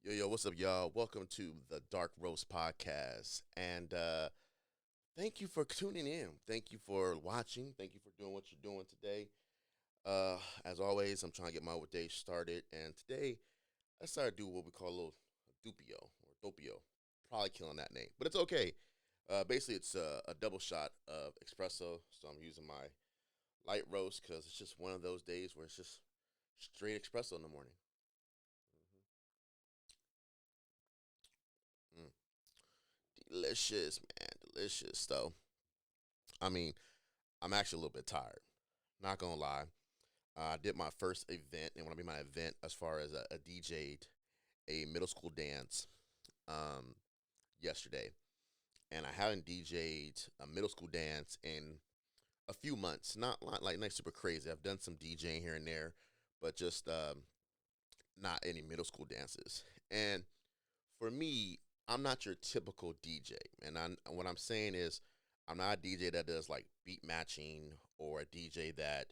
Yo, what's up, y'all? Welcome to the Dark Roast Podcast. And thank you for tuning in. Thank you for watching. Thank you for doing what you're doing today. As always, I'm trying to get my day started. And today, I decided to do what we call a little dupio or dopio. Probably killing that name, but it's okay. Basically, it's a double shot of espresso. So I'm using my light roast because it's just one of those days where it's just straight espresso in the morning. Mm. Delicious, man. Delicious, though. I mean, I'm actually a little bit tired. Not gonna lie. I did my first event, and when I mean my event, as far as a DJ'd a middle school dance um, yesterday, and I haven't DJ'd a middle school dance in a few months. Not super crazy. I've done some DJing here and there, but just not any middle school dances. And for me, I'm not your typical DJ, and what I'm saying is, I'm not a DJ that does like beat matching or a DJ that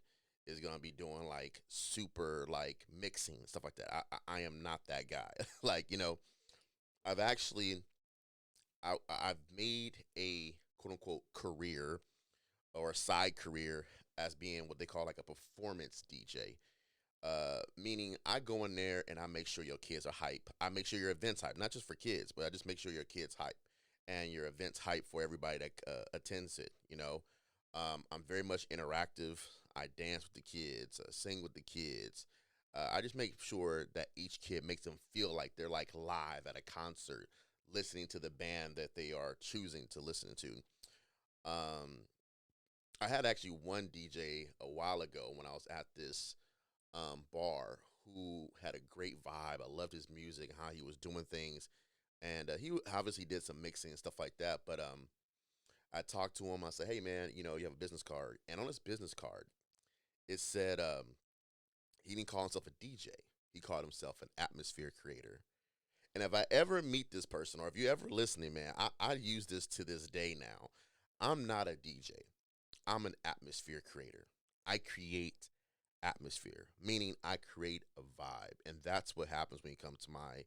is gonna be doing like super like mixing and stuff like that. I am not that guy. Like I've actually I've made a quote unquote career or a side career as being what they call like a performance DJ. Meaning I go in there and I make sure your kids are hype. I make sure your event's hype, not just for kids, but I just make sure your kids hype and your event's hype for everybody that attends it. I'm very much interactive. I dance with the kids, sing with the kids. I just make sure that each kid makes them feel like they're like live at a concert, listening to the band that they are choosing to listen to. Um, I had actually one DJ a while ago when I was at this bar who had a great vibe. I loved his music, how he was doing things, and he obviously did some mixing and stuff like that. But I talked to him. I said, "Hey, man, you have a business card," and on his business card, it said he didn't call himself a DJ. He called himself an atmosphere creator. And if I ever meet this person, or if you ever listening, man, I use this to this day now. I'm not a DJ. I'm an atmosphere creator. I create atmosphere, meaning I create a vibe. And that's what happens when you come to my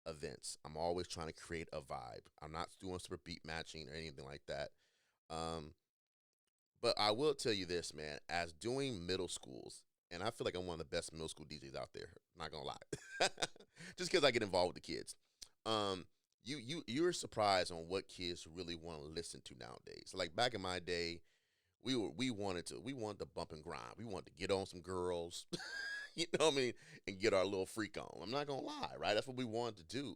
events. I'm always trying to create a vibe. I'm not doing super beat matching or anything like that. Um, but I will tell you this, man, as doing middle schools, and I feel like I'm one of the best middle school DJs out there, not gonna lie. Just because I get involved with the kids. Um, you're surprised on what kids really want to listen to nowadays. Like back in my day, we wanted to bump and grind. We wanted to get on some girls, you know what I mean, and get our little freak on. I'm not gonna lie, right? That's what we wanted to do.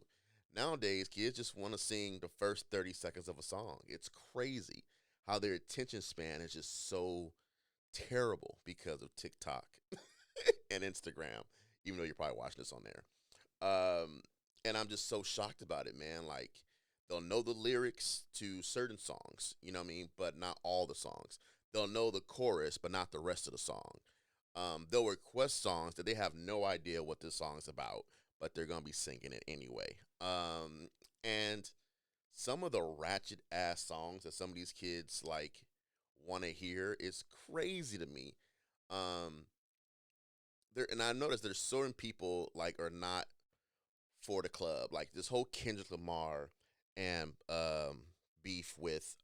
Nowadays, kids just want to sing the first 30 seconds of a song. It's crazy how their attention span is just so terrible because of TikTok and Instagram. Even though you're probably watching this on there, and I'm just so shocked about it, man. Like they'll know the lyrics to certain songs, you know what I mean, but not all the songs. They'll know the chorus, but not the rest of the song. They'll request songs that they have no idea what this song is about, but they're gonna be singing it anyway. And some of the ratchet ass songs that some of these kids like want to hear is crazy to me. Um, and I noticed there's certain people like are not for the club. Like this whole Kendrick Lamar and beef with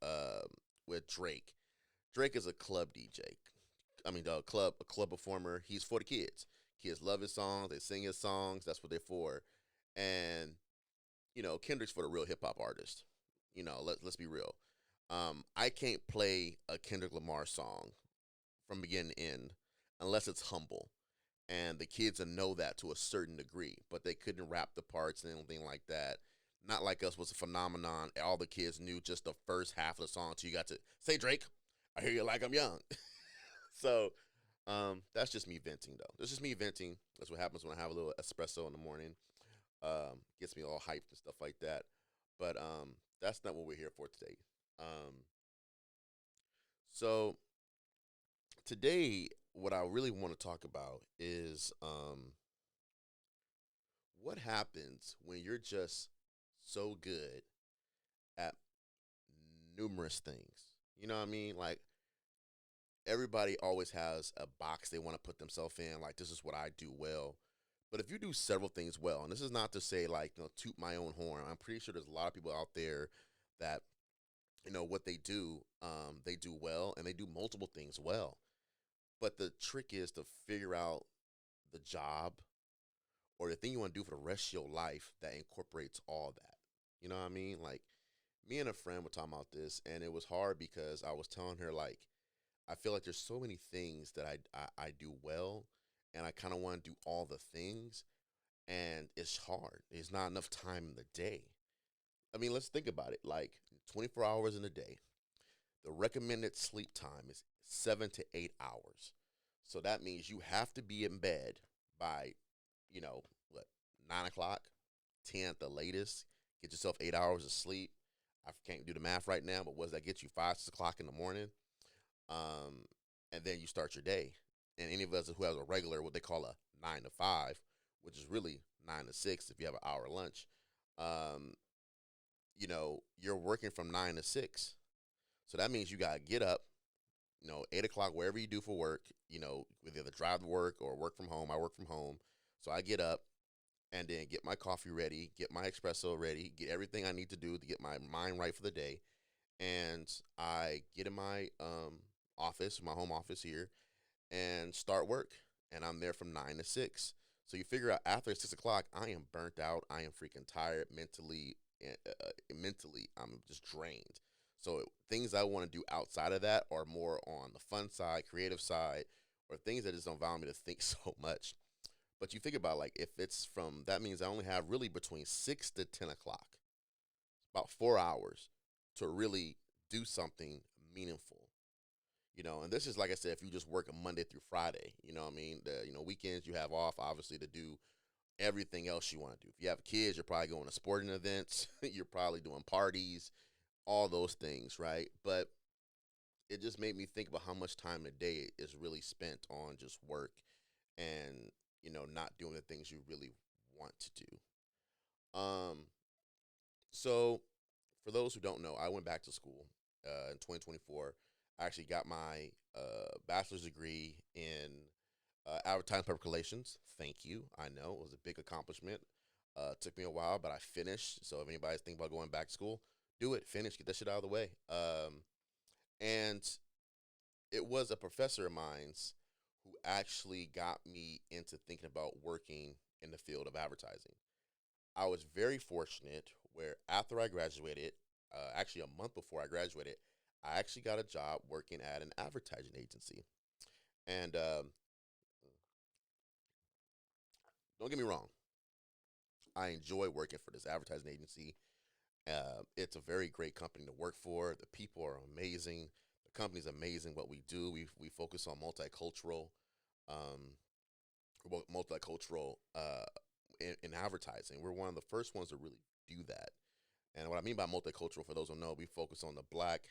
Drake. Drake is a club DJ. I mean, a club performer. He's for the kids. Kids love his songs. They sing his songs. That's what they're for. And Kendrick's for the real hip hop artist. Let's be real. I can't play a Kendrick Lamar song from beginning to end unless it's humble, and the kids will know that to a certain degree, but they couldn't rap the parts and anything like that. Not like us was a phenomenon. All the kids knew just the first half of the song, so you got to say Drake. I hear you like I'm young. So that's just me venting, though. That's just me venting. That's what happens when I have a little espresso in the morning. Gets me all hyped and stuff like that. But that's not what we're here for today. Um, so today, what I really want to talk about is what happens when you're just so good at numerous things. You know what I mean? Like everybody always has a box they want to put themselves in. Like this is what I do well. But if you do several things well, and this is not to say like toot my own horn. I'm pretty sure there's a lot of people out there that what they do well, and they do multiple things well. But the trick is to figure out the job or the thing you want to do for the rest of your life that incorporates all that. You know what I mean? Like me and a friend were talking about this, and it was hard because I was telling her like I feel like there's so many things that I do well, and I kind of want to do all the things, and it's hard. There's not enough time in the day. I mean, let's think about it. Like 24 hours in a day, the recommended sleep time is 7 to 8 hours. So that means you have to be in bed by, what, 9 o'clock, 10 at the latest. Get yourself 8 hours of sleep. I can't do the math right now, but what does that get you? 5, 6 o'clock in the morning. Um, and then you start your day. And any of us who has a regular, what they call a 9 to 5, which is really 9 to 6 if you have an hour lunch, um, you're working from 9 to 6. So that means you gotta get up, 8 o'clock, wherever you do for work, with either drive to work or work from home. I work from home. So I get up and then get my coffee ready, get my espresso ready, get everything I need to do to get my mind right for the day. And I get in my office, my home office here, and start work. And I'm there from 9 to 6. So you figure out after 6 o'clock, I am burnt out. I am freaking tired mentally. Mentally, I'm just drained. So things I want to do outside of that are more on the fun side, creative side, or things that just don't allow me to think so much. But you think about like if it's from that means I only have really between 6 to 10 o'clock, about 4 hours to really do something meaningful. And this is like I said, if you just work a Monday through Friday, you know what I mean? The weekends you have off obviously to do everything else you want to do. If you have kids, you're probably going to sporting events, you're probably doing parties, all those things, right? But it just made me think about how much time a day is really spent on just work and, not doing the things you really want to do. So for those who don't know, I went back to school in 2024. I actually got my bachelor's degree in advertising public relations. Thank you. I know it was a big accomplishment. Took me a while, but I finished. So if anybody's thinking about going back to school, do it. Finish. Get that shit out of the way. And it was a professor of mine's who actually got me into thinking about working in the field of advertising. I was very fortunate where after I graduated, actually a month before I graduated, I actually got a job working at an advertising agency. And don't get me wrong, I enjoy working for this advertising agency. It's a very great company to work for. The people are amazing. The company's amazing. What we do, we focus on um, multicultural in advertising. We're one of the first ones to really do that. And what I mean by multicultural, for those who know, we focus on the Black,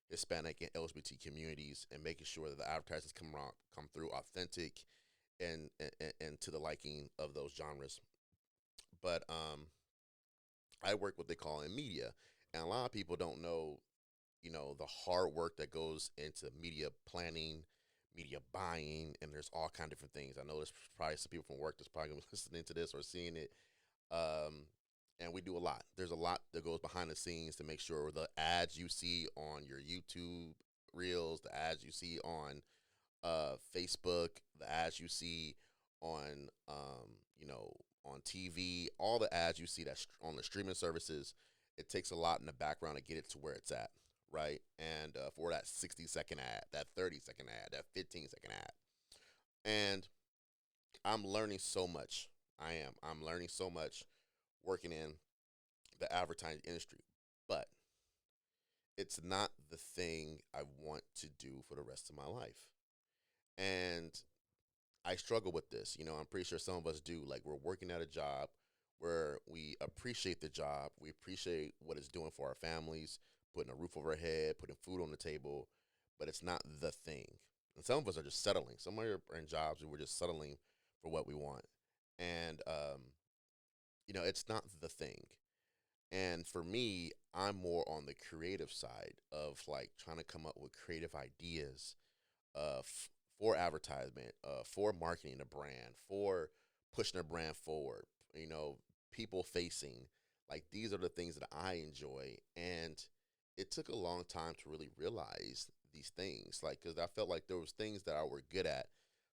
Hispanic, and LGBT communities, and making sure that the advertisements come through authentic and to the liking of those genres. But I work what they call in media, and a lot of people don't know, the hard work that goes into media planning, media buying, and there's all kind of different things. I know there's probably some people from work that's probably gonna be listening to this or seeing it. Um, and we do a lot. There's a lot that goes behind the scenes to make sure the ads you see on your YouTube reels, the ads you see on Facebook, the ads you see on on TV, all the ads you see that's on the streaming services. It takes a lot in the background to get it to where it's at, right? And for that 60-second ad, that 30-second ad, that 15-second ad, and I'm learning so much. I'm learning so much working in the advertising industry, but it's not the thing I want to do for the rest of my life. And I struggle with this. I'm pretty sure some of us do. Like, we're working at a job where we appreciate the job, we appreciate what it's doing for our families, putting a roof over our head, putting food on the table, but it's not the thing. And some of us are just settling. Some are in jobs where we're just settling for what we want. And, it's not the thing. And for me, I'm more on the creative side of like trying to come up with creative ideas for advertisement, for marketing a brand, for pushing their brand forward, people facing. Like these are the things that I enjoy, and it took a long time to really realize these things. Like, because I felt like there was things that I were good at,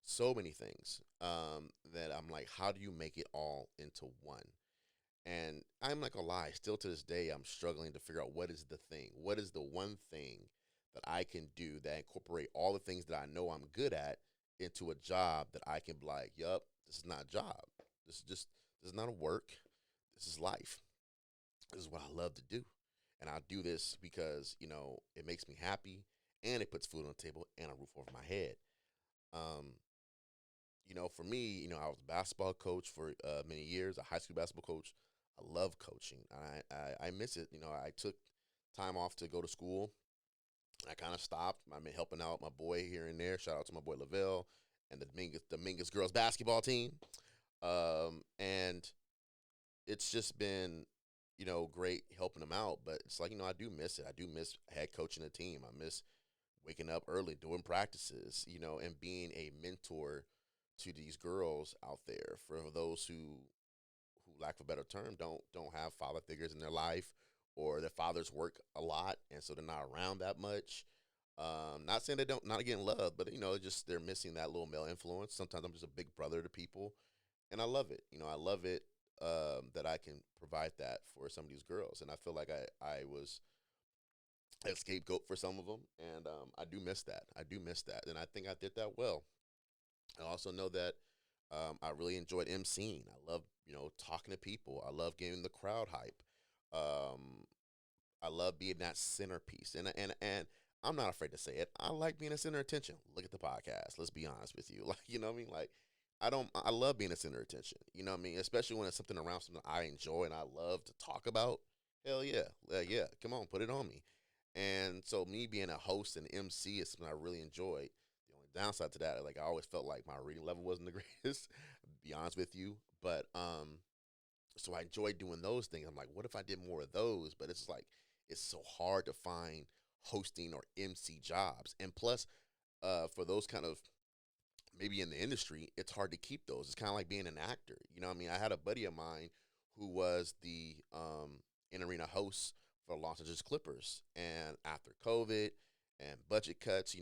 so many things that I'm like, how do you make it all into one? And I'm not gonna lie, still to this day, I'm struggling to figure out what is the thing, what is the one thing that I can do that incorporate all the things that I know I'm good at into a job that I can be like, yup, this is not a job. This is not a work. This is life. This is what I love to do. And I do this because, it makes me happy and it puts food on the table and a roof over my head. Um, for me, I was a basketball coach for many years, a high school basketball coach. I love coaching. I miss it. I took time off to go to school. I kind of stopped. I've been helping out my boy here and there. Shout out to my boy Lavelle and the Mingus girls basketball team. And it's just been, great helping them out. But it's like, I do miss it. I do miss head coaching a team. I miss waking up early, doing practices, and being a mentor to these girls out there, for those who lack of a better term, don't have father figures in their life, or their fathers work a lot and so they're not around that much. Not saying they don't not getting love, but just they're missing that little male influence. Sometimes I'm just a big brother to people, and I love it. I love it, that I can provide that for some of these girls, and I feel like I was a scapegoat for some of them, and I do miss that. I do miss that, and I think I did that well. I also know that I really enjoyed emceeing. I love, talking to people. I love getting the crowd hype. Um, I love being that centerpiece, and I'm not afraid to say it. I like being a center of attention. Look at the podcast. Let's be honest with you. Like, you know what I mean? Like, I love being a center of attention. You know what I mean? Especially when it's something around something I enjoy and I love to talk about. Hell yeah, yeah. Come on, put it on me. And so me being a host and MC is something I really enjoyed. The only downside to that, like I always felt like my reading level wasn't the greatest, be honest with you. But so I enjoy doing those things. I'm like, what if I did more of those? But it's like it's so hard to find hosting or MC jobs. And plus, for those kind of maybe in the industry, it's hard to keep those. It's kind of like being an actor. You know what I mean? I had a buddy of mine who was the in arena host for Los Angeles Clippers, and after COVID and budget cuts,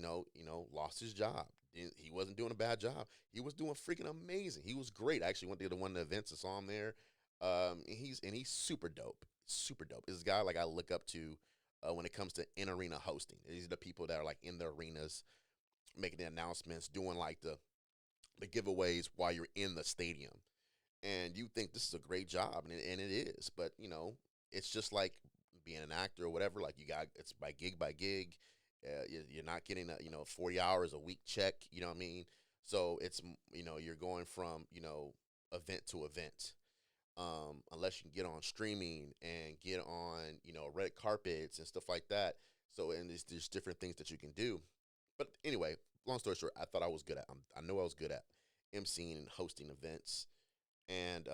lost his job. He wasn't doing a bad job. He was doing freaking amazing. He was great. I actually went to one of the events and saw him there. And he's super dope. Super dope. This guy like I look up to when it comes to in arena hosting. These are the people that are like in the arenas, making the announcements, doing like the giveaways while you're in the stadium. And you think this is a great job, and it is. But it's just like being an actor or whatever. Like it's by gig by gig. You're not getting a 40 hours a week check. You know what I mean? So it's you're going from event to event. Unless you can get on streaming and get on red carpets and stuff like that. So and there's different things that you can do. But anyway, long story short, I thought I was good at. I know I was good at emceeing and hosting events, and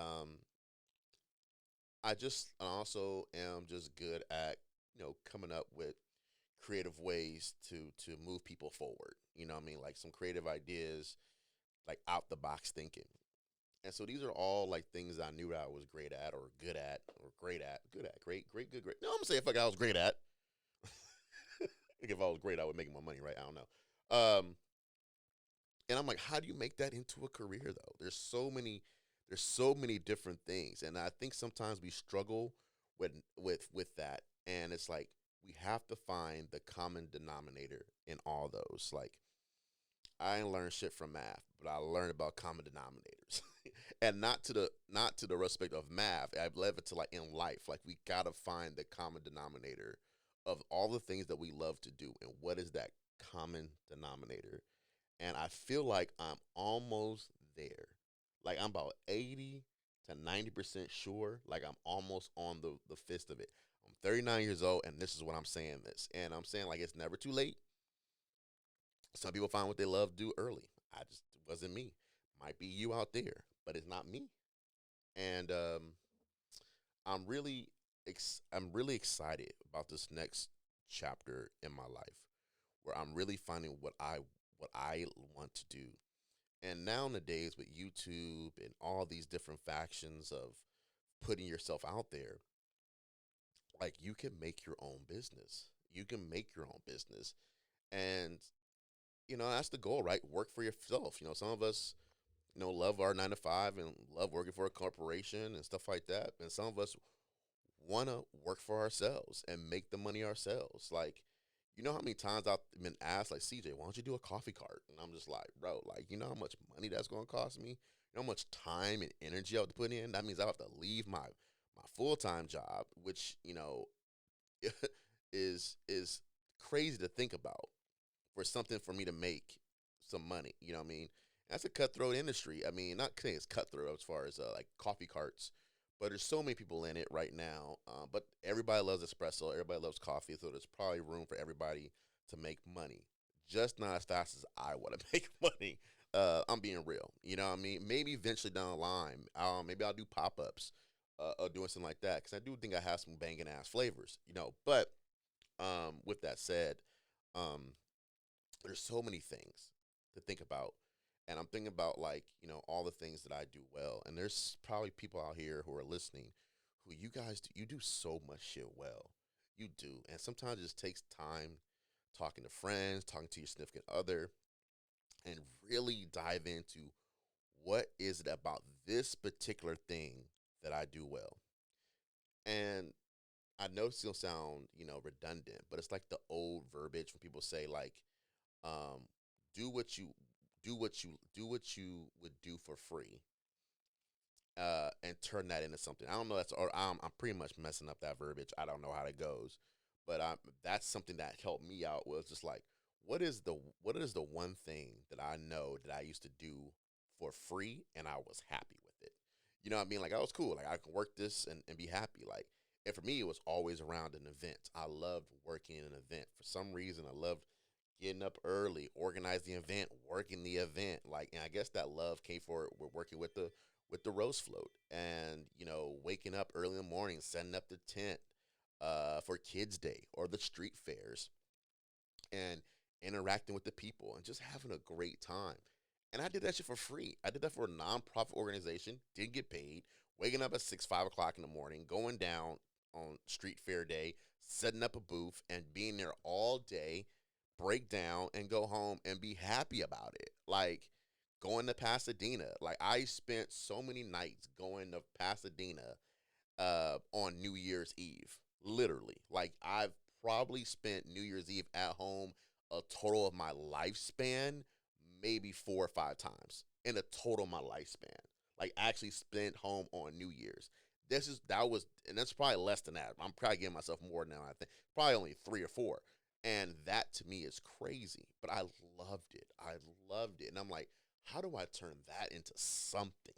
I also am just good at coming up with creative ways to move people forward. You know what I mean? Like some creative ideas, like out the box thinking. And so these are all like things I knew that I was great at, or good at, or good at, great, great, good, great. No, I'm gonna say if like I was great at. If I was great, I would make my money, right? I don't know. And I'm like, how do you make that into a career though? There's so many different things, and I think sometimes we struggle with that, and it's like we have to find the common denominator in all those. Like I ain't learned shit from math, but I learned about common denominators, and not to the respect of math. I've led it to like in life. Like we gotta find the common denominator of all the things that we love to do, and what is that common denominator? And I feel like I'm almost there. Like I'm about 80 to 90% sure. Like I'm almost on the fist of it. I'm 39 years old, and this is what I'm saying this. And I'm saying like it's never too late. Some people find what they love to do early. I just it wasn't me. Might be you out there, but it's not me. And I'm really I'm really excited about this next chapter in my life, where I'm really finding what I want to do. And nowadays with YouTube and all these different factions of putting yourself out there, like you can make your own business. You can make your own business. And that's the goal, right? Work for yourself. Some of us, love our 9 to 5 and love working for a corporation and stuff like that. And some of us want to work for ourselves and make the money ourselves. Like, how many times I've been asked, like, CJ, why don't you do a coffee cart? And I'm just like, bro, like, how much money that's going to cost me? You know how much time and energy I have to put in? That means I have to leave my full time job, which, is crazy to think about for something for me to make some money. You know what I mean? That's a cutthroat industry. I mean, not saying it's cutthroat as far as like coffee carts, but there's so many people in it right now. But everybody loves espresso. Everybody loves coffee, so there's probably room for everybody to make money. Just not as fast as I want to make money. I'm being real. You know what I mean? Maybe eventually down the line, maybe I'll do pop ups or doing something like that because I do think I have some banging ass flavors. But with that said, um, there's so many things to think about. And I'm thinking about like, all the things that I do well. And there's probably people out here who are listening who you guys do, you do so much shit well. You do. And sometimes it just takes time talking to friends, talking to your significant other, and really dive into what is it about this particular thing that I do well. And I know it's gonna sound, redundant, but it's like the old verbiage when people say like, um, do what you do what you would do for free, and turn that into something. I don't know that's or I'm pretty much messing up that verbiage. I don't know how it goes, but that's something that helped me out. Was just like, what is the one thing that I know that I used to do for free and I was happy with it. You know what I mean? Like I was cool. Like I can work this and be happy. Like and for me, it was always around an event. I loved working in an event. For some reason, I loved getting up early, organize the event, working the event. Like, and I guess that love came for it. We're working with the roast float, and waking up early in the morning, setting up the tent, for Kids Day or the street fairs, and interacting with the people and just having a great time. And I did that shit for free. I did that for a nonprofit organization. Didn't get paid. Waking up at 6, 5 o'clock in the morning, going down on street fair day, setting up a booth, and being there all day, break down and go home and be happy about it. Like going to Pasadena. Like I spent so many nights going to Pasadena on New Year's Eve. Literally. Like I've probably spent New Year's Eve at home a total of my lifespan, maybe 4 or 5 times in a total of my lifespan. Like actually spent home on New Year's. That was and that's probably less than that. I'm probably giving myself more now, I think. Probably only 3 or 4. And that to me is crazy. But I loved it. I loved it. And I'm like, how do I turn that into something?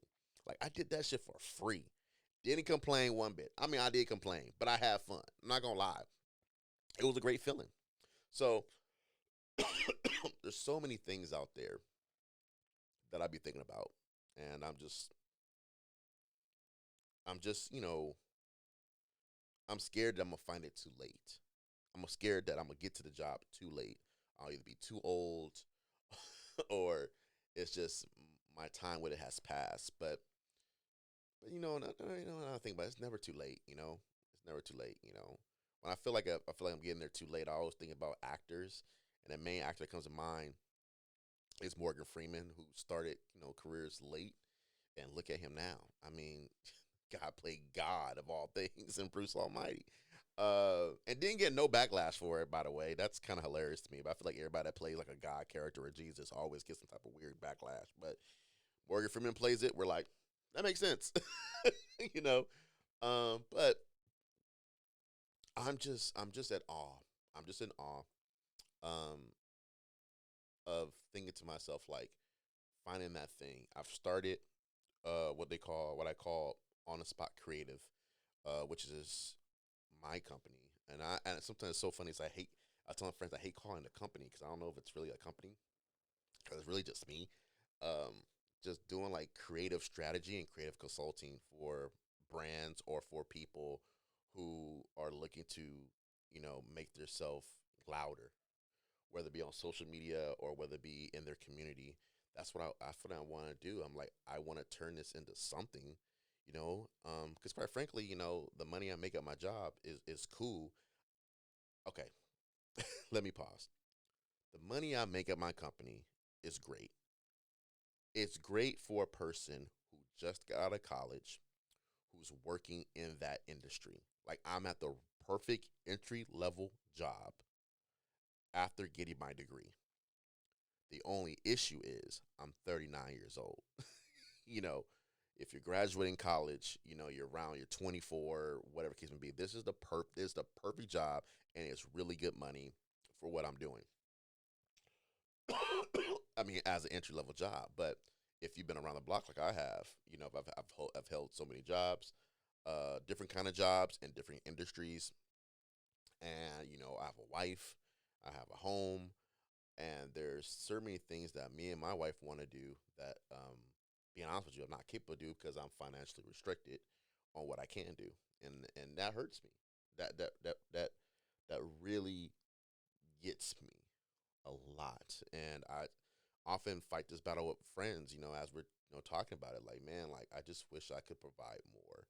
Like I did that shit for free. Didn't complain one bit. I mean, I did complain, but I had fun. I'm not gonna lie. It was a great feeling. So there's so many things out there that I be thinking about, and I'm just I'm scared that I'm gonna find it too late. I'm scared that I'm gonna get to the job too late. I'll either be too old, or it's just my time with it has passed. But I think about it, it's never too late. It's never too late. When I feel like I'm getting there too late, I always think about actors, and the main actor that comes to mind is Morgan Freeman, who started careers late, and look at him now. I mean, God played God of all things in Bruce Almighty. And didn't get no backlash for it, by the way. That's kind of hilarious to me. But I feel like everybody that plays like a God character or Jesus always gets some type of weird backlash. But Morgan Freeman plays it. We're like, that makes sense, you know. But I'm just at awe. I'm just in awe, um, of thinking to myself like finding that thing. I've started what I call on the spot creative, which is my company. And sometimes it's so funny. I tell my friends I hate calling it a company because I don't know if it's really a company because it's really just me. Um, just doing like creative strategy and creative consulting for brands or for people who are looking to, make themselves louder, whether it be on social media or whether it be in their community. That's what I want to do. I'm like, I want to turn this into something, because quite frankly, the money I make at my job is cool. Okay, let me pause. The money I make at my company is great. It's great for a person who just got out of college, who's working in that industry. Like, I'm at the perfect entry level job after getting my degree. The only issue is I'm 39 years old. you know, if you're graduating college, you're around, you're 24, whatever case may be. This is the perfect job, and it's really good money for what I'm doing. I mean, as an entry level job, but if you've been around the block like I have, I've held so many jobs, different kind of jobs in different industries, and I have a wife, I have a home, and there's so many things that me and my wife want to do that, being honest with you, I'm not capable of do because I'm financially restricted on what I can do, and that hurts me. That really gets me a lot, and I often fight this battle with friends. As we're talking about it, like, man, like, I just wish I could provide more.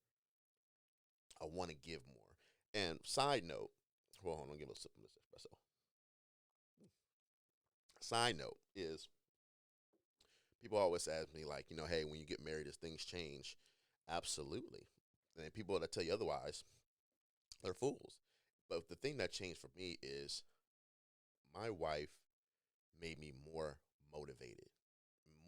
I want to give more. And side note, hold on, give a sip of this espresso. Side note is, people always ask me, like, hey, when you get married, does things change? Absolutely. And people that tell you otherwise, they're fools. But the thing that changed for me is my wife made me more motivated.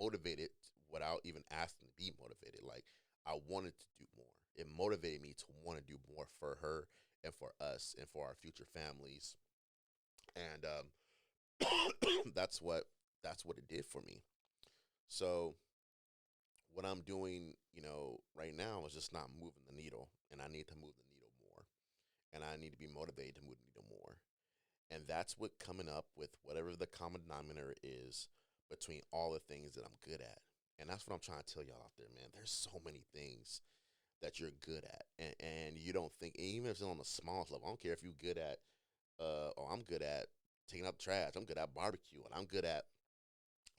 Motivated without even asking to be motivated. Like, I wanted to do more. It motivated me to want to do more for her and for us and for our future families. And that's what it did for me. So what I'm doing, right now is just not moving the needle, and I need to move the needle more, and I need to be motivated to move the needle more. And that's what coming up with whatever the common denominator is between all the things that I'm good at. And that's what I'm trying to tell y'all out there, man. There's so many things that you're good at, and you don't think, even if it's on the smallest level. I don't care if you're good at, I'm good at taking out the trash. I'm good at barbecuing. I'm good at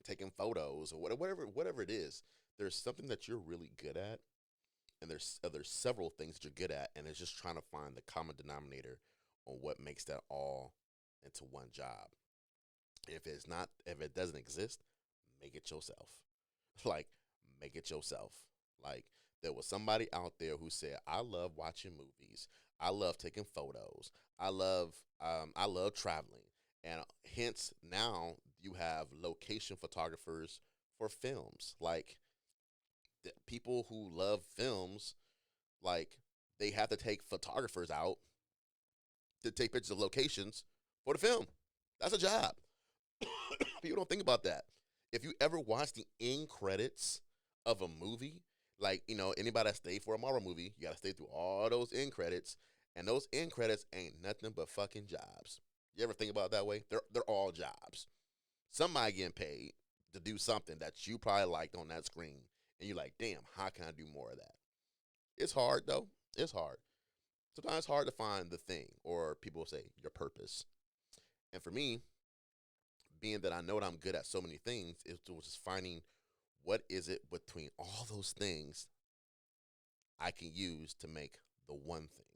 taking photos or whatever it is. There's something that you're really good at, and there's several things that you're good at, and it's just trying to find the common denominator on what makes that all into one job. If it doesn't exist, make it yourself. Like, make it yourself. Like, there was somebody out there who said, I love watching movies. I love taking photos. I love traveling. And hence now you have location photographers for films. Like, the people who love films, like, they have to take photographers out to take pictures of locations for the film. That's a job. People don't think about that. If you ever watch the end credits of a movie, like, anybody that stayed for a Marvel movie, you gotta stay through all those end credits, and those end credits ain't nothing but fucking jobs. You ever think about it that way? They're all jobs. Somebody getting paid to do something that you probably liked on that screen, and you're like, damn, how can I do more of that? It's hard though. It's hard. Sometimes it's hard to find the thing, or people say your purpose. And for me, being that I know that I'm good at so many things, it was just finding what is it between all those things I can use to make the one thing.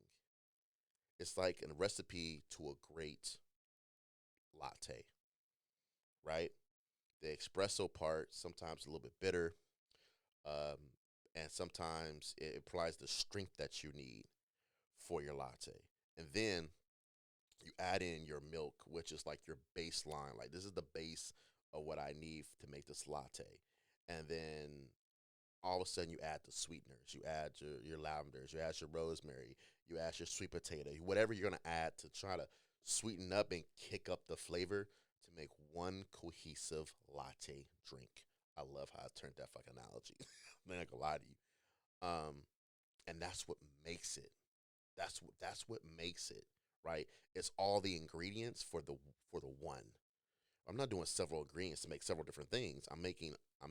It's like a recipe to a great latte, right? The espresso part sometimes a little bit bitter, um, and sometimes it provides the strength that you need for your latte. And then you add in your milk, which is like your baseline. Like, this is the base of what I need to make this latte. And then all of a sudden you add the sweeteners, you add your lavenders, you add your rosemary, you add your sweet potato, whatever you're gonna add to try to sweeten up and kick up the flavor to make one cohesive latte drink. I love how I turned that fucking analogy. I'm not gonna lie to you. And that's what makes it. That's what makes it, right? It's all the ingredients for the one. I'm not doing several ingredients to make several different things. I'm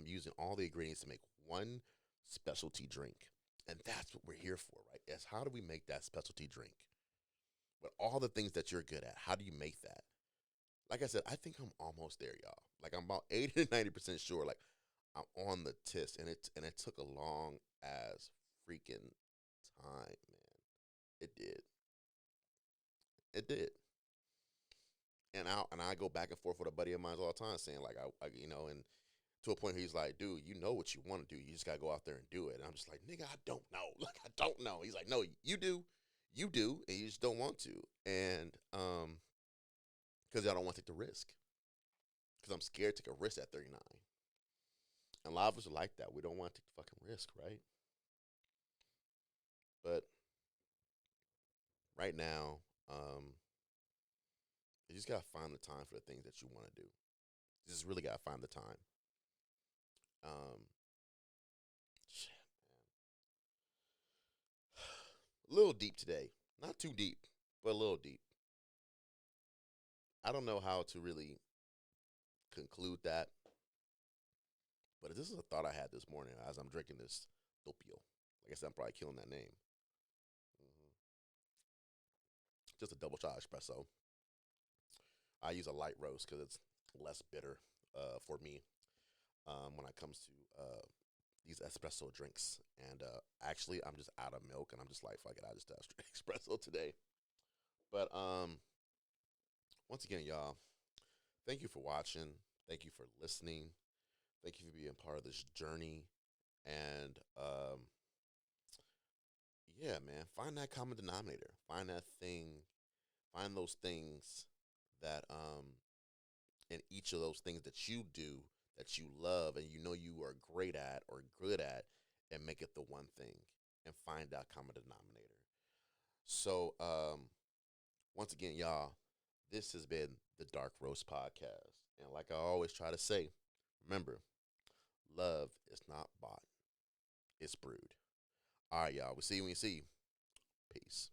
using all the ingredients to make one specialty drink. And that's what we're here for, right? Is how do we make that specialty drink? With all the things that you're good at, how do you make that? Like I said, I think I'm almost there, y'all. Like, I'm about 80 to 90% sure. Like, I'm on the test, and it took a long as freaking time, man. It did. It did. And I go back and forth with a buddy of mine all the time, saying like and to a point he's like, dude, you know what you want to do, you just gotta go out there and do it. And I'm just like, nigga, I don't know, like I don't know. He's like, no, you do, and you just don't want to, and because I don't want to take the risk, because I'm scared to take a risk at 39. And a lot of us are like that. We don't want to take the fucking risk, right? But right now, um, you just gotta find the time for the things that you want to do. You just really gotta find the time. Um, shit, a little deep today. Not too deep, but a little deep. I don't know how to really conclude that, but this is a thought I had this morning as I'm drinking this doppio. Like I said, I'm probably killing that name. Just a double shot espresso. I use a light roast because it's less bitter for me when it comes to these espresso drinks. And actually, I'm just out of milk, and I'm just like, fuck it, I just straight espresso today. But once again, y'all, thank you for watching. Thank you for listening. Thank you for being part of this journey. And yeah, man, find that common denominator. Find that thing. Find those things that in each of those things that you do that you love and you know you are great at or good at, and make it the one thing and find that common denominator. So once again, y'all, this has been the Dark Roast Podcast. And like I always try to say, remember, love is not bought, it's brewed. All right, y'all. We'll see you when you see you. Peace.